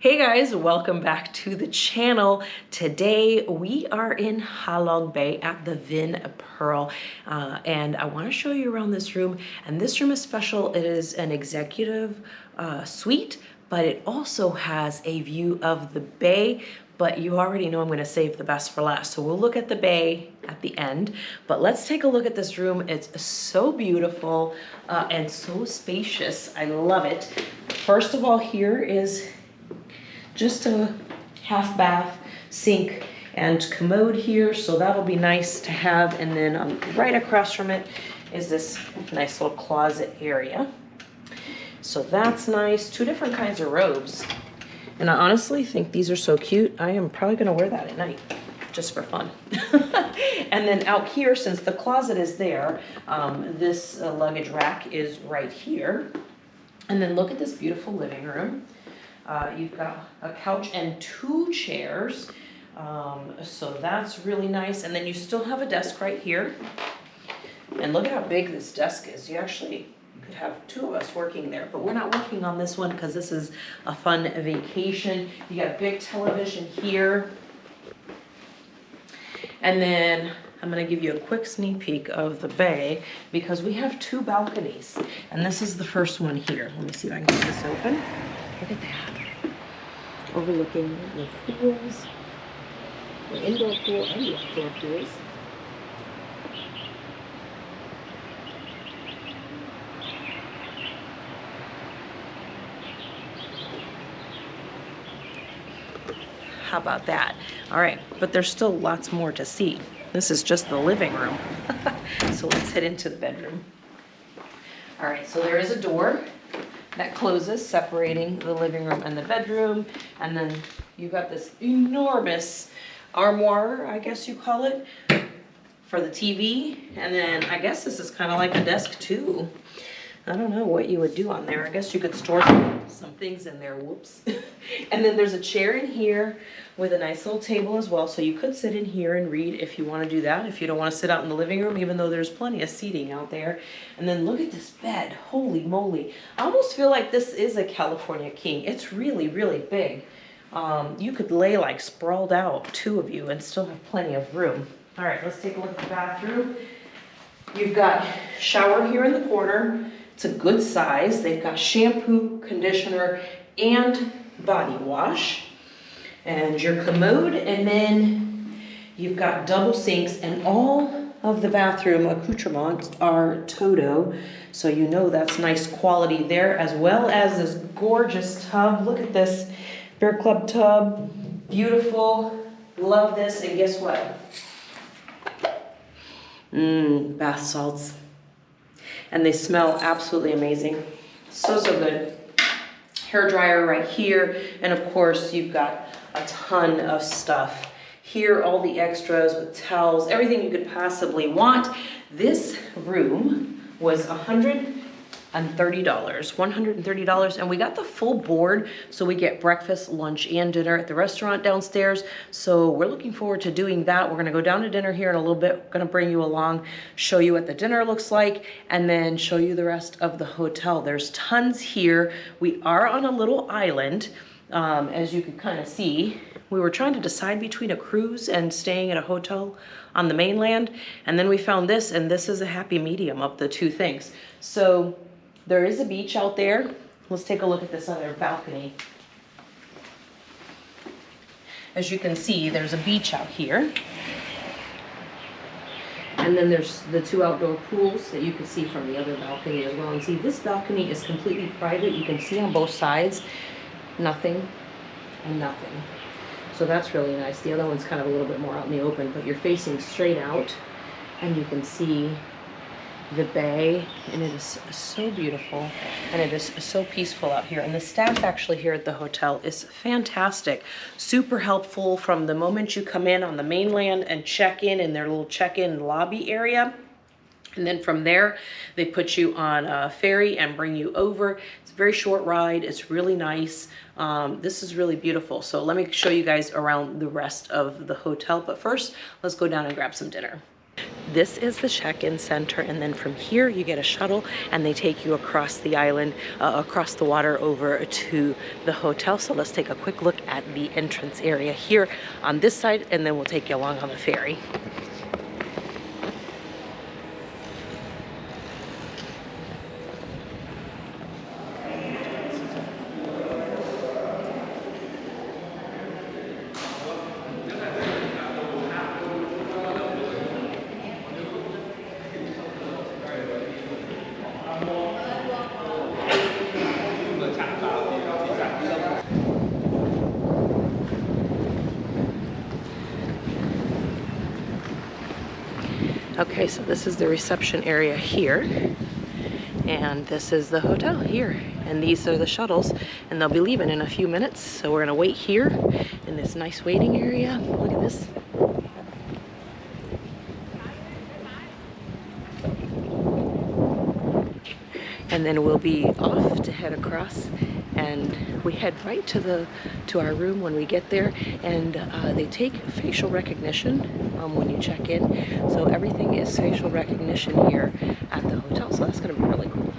Hey guys, welcome back to the channel. Today we are in Halong Bay at the Vinpearl and I want to show you around this room. And this room is special. It is an executive suite, but it also has a view of the bay. But you already know I'm going to save the best for last. So we'll look at the bay at the end. But let's take a look at this room. It's so beautiful and so spacious. I love it. First of all, here is just a half bath, sink, and commode here, so that'll be nice to have. And then right across from it is this nice little closet area. So that's nice. Two different kinds of robes. And I honestly think these are so cute. I am probably gonna wear that at night, just for fun. And then out here, since the closet is there, this luggage rack is right here. And then look at this beautiful living room. You've got a couch and two chairs, so that's really nice. And then you still have a desk right here. And look at how big this desk is. You actually could have two of us working there, but we're not working on this one because this is a fun vacation. You got a big television here. And then I'm gonna give you a quick sneak peek of the bay because we have two balconies. And this is the first one here. Let me see if I can get this open. Look at that. Overlooking the pools, the indoor pool and the outdoor pools. How about that? All right, but there's still lots more to see. This is just the living room. So let's head into the bedroom. All right, so there is a door that closes, separating the living room and the bedroom. And then you got this enormous armoire, I guess you call it, for the TV. And then I guess this is kind of like a desk too. I don't know what you would do on there. I guess you could store some things in there, whoops. And then there's a chair in here with a nice little table as well. So you could sit in here and read if you want to do that, if you don't want to sit out in the living room, even though there's plenty of seating out there. And then look at this bed, holy moly. I almost feel like this is a California king. It's really, really big. You could lay like sprawled out, two of you, and still have plenty of room. All right, let's take a look at the bathroom. You've got shower here in the corner. It's a good size. They've got shampoo, conditioner, and body wash. And your commode, and then you've got double sinks, and all of the bathroom accoutrements are Toto. So you know that's nice quality there, as well as this gorgeous tub. Look at this Bear Club tub. Beautiful. Love this. And guess what? Bath salts. And they smell absolutely amazing. So good. Hair dryer right here. And of course, you've got a ton of stuff. Here, all the extras with towels, everything you could possibly want. This room was $130, and we got the full board, so we get breakfast, lunch, and dinner at the restaurant downstairs. So we're looking forward to doing that. We're gonna go down to dinner here in a little bit. Gonna bring you along, show you what the dinner looks like, and then show you the rest of the hotel. There's tons here. We are on a little island, as you can kind of see. We were trying to decide between a cruise and staying at a hotel on the mainland, and then we found this, and this is a happy medium of the two things. So there is a beach out there. Let's take a look at this other balcony. As you can see, there's a beach out here. And then there's the two outdoor pools that you can see from the other balcony as well. And see, this balcony is completely private. You can see on both sides, nothing and nothing. So that's really nice. The other one's kind of a little bit more out in the open, but you're facing straight out and you can see the bay, and it is so beautiful, and it is so peaceful out here. And the staff actually here at the hotel is fantastic, super helpful from the moment you come in on the mainland and check in their little check-in lobby area. And then from there, they put you on a ferry and bring you over. It's a very short ride. It's really nice. This is really beautiful. So let me show you guys around the rest of the hotel. But first, let's go down and grab some dinner. This is the check-in center, and then from here you get a shuttle and they take you across the island, across the water over to the hotel. So let's take a quick look at the entrance area here on this side, and then we'll take you along on the ferry. Okay, so this is the reception area here, and this is the hotel here, and these are the shuttles, and they'll be leaving in a few minutes, so we're gonna wait here in this nice waiting area. Look at this. And then we'll be off to head across, and we head right to our room when we get there, and they take facial recognition when you check in, so everything is facial recognition here at the hotel, so that's going to be really cool.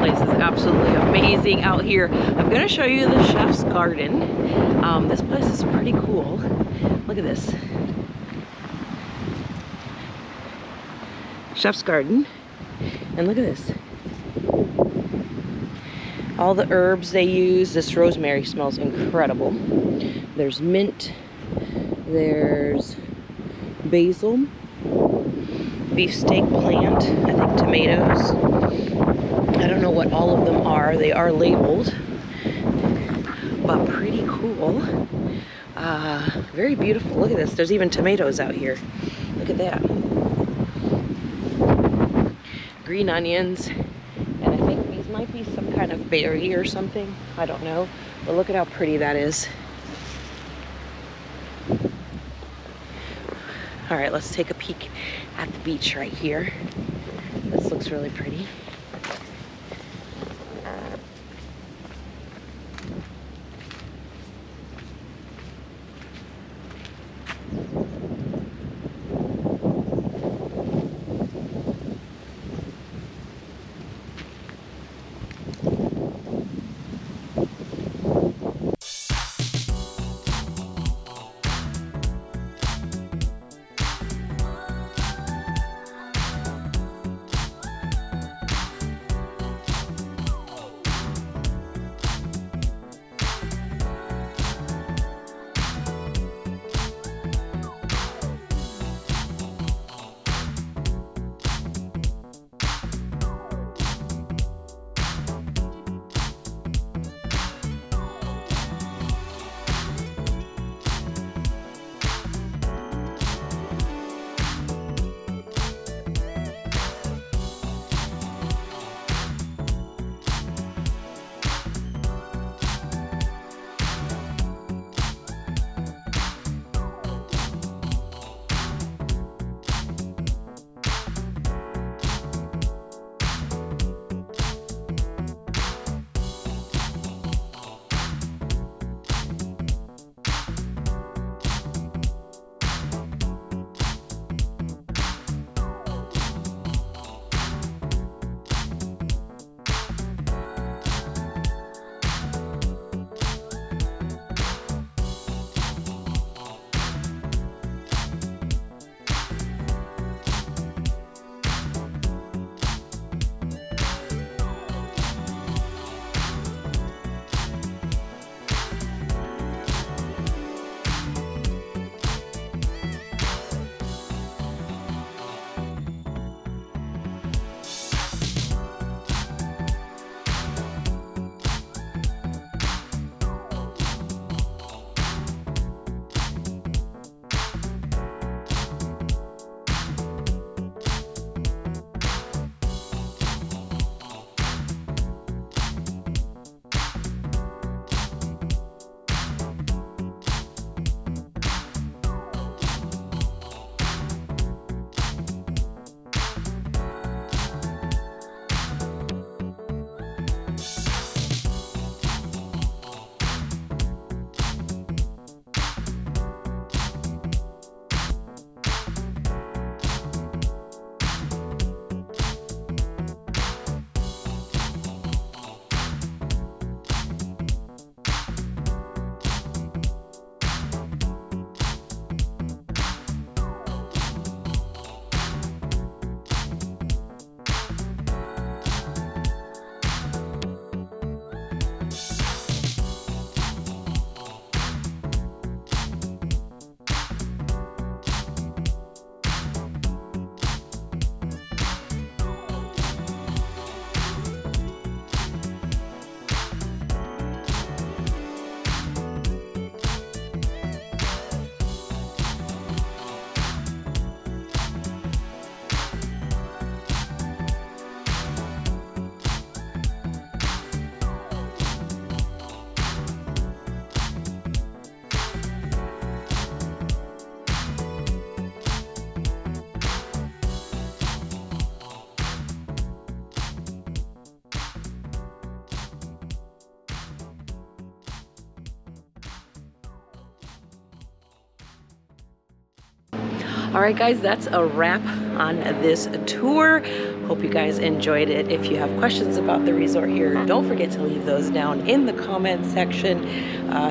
place is absolutely amazing out here. I'm gonna show you the chef's garden. This place is pretty cool. Look at this. Chef's garden. And look at this. All the herbs they use. This rosemary smells incredible. There's mint. There's basil. Beefsteak plant. I think tomatoes. I don't know what all of them are. They are labeled. But pretty cool. Very beautiful. Look at this. There's even tomatoes out here. Look at that. Green onions. And I think these might be some kind of berry or something. I don't know. But look at how pretty that is. All right, let's take a peek at the beach right here. This looks really pretty. All right, guys, that's a wrap on this tour. Hope you guys enjoyed it. If you have questions about the resort here, don't forget to leave those down in the comments section.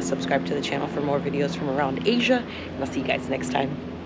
Subscribe to the channel for more videos from around Asia, and I'll see you guys next time.